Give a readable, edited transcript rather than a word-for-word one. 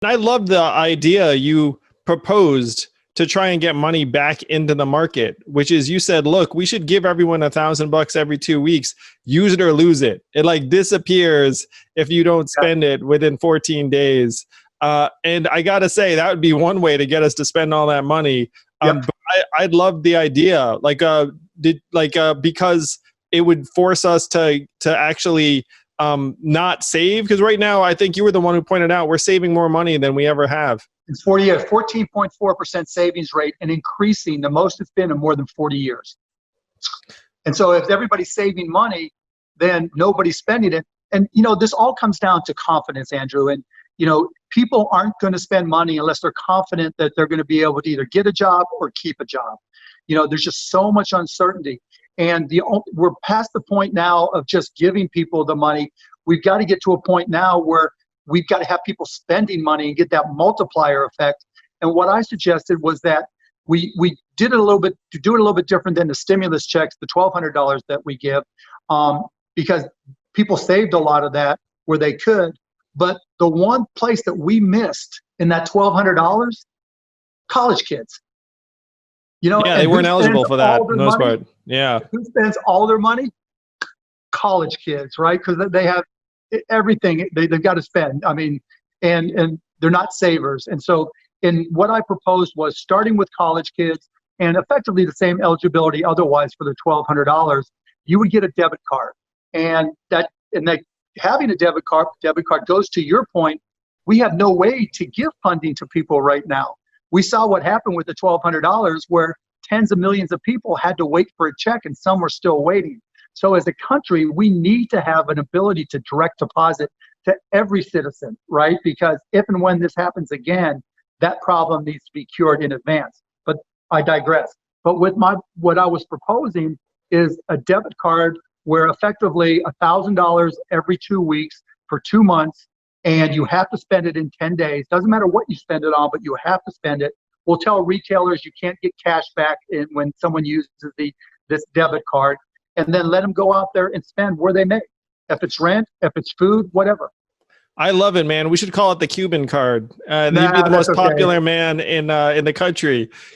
I love the idea you proposed to try and get money back into the market, which is you said, look, we should give everyone $1,000 every 2 weeks, use it or lose it. It like disappears if you don't spend it within 14 days. And I got to say, that would be one way to get us to spend all that money. But I'd love the idea, because it would force us to actually not save. Because right now, I think you were the one who pointed out we're saving more money than we ever have. It's 40 years, 14.4% savings rate, and increasing the most it's been in more than 40 years. And so if everybody's saving money, then nobody's spending it. And, this all comes down to confidence, Andrew. And, people aren't going to spend money unless they're confident that they're going to be able to either get a job or keep a job. There's just so much uncertainty. And we're past the point now of just giving people the money. We've got to get to a point now where we've got to have people spending money and get that multiplier effect. And what I suggested was that we did it a little bit to do it a little bit different than the stimulus checks, the $1,200 that we give, because people saved a lot of that where they could. But the one place that we missed in that $1,200, college kids. They weren't eligible for that for the most part. Yeah. Who spends all their money? College kids, right? Because they have everything they've got to spend. I mean, and they're not savers. And so what I proposed was starting with college kids and effectively the same eligibility otherwise for the $1,200, you would get a debit card. And having a debit card goes to your point. We have no way to give funding to people right now. We saw what happened with the $1,200 where tens of millions of people had to wait for a check and some were still waiting. So as a country, we need to have an ability to direct deposit to every citizen, right? Because if and when this happens again, that problem needs to be cured in advance. But I digress. But what I was proposing is a debit card where effectively $1,000 every 2 weeks for 2 months, and you have to spend it in 10 days. Doesn't matter what you spend it on, but you have to spend it. We'll tell retailers you can't get cash back when someone uses this debit card. And then let them go out there and spend where they may. If it's rent, if it's food, whatever. I love it, man. We should call it the Cuban card. He'd be the most popular man in the country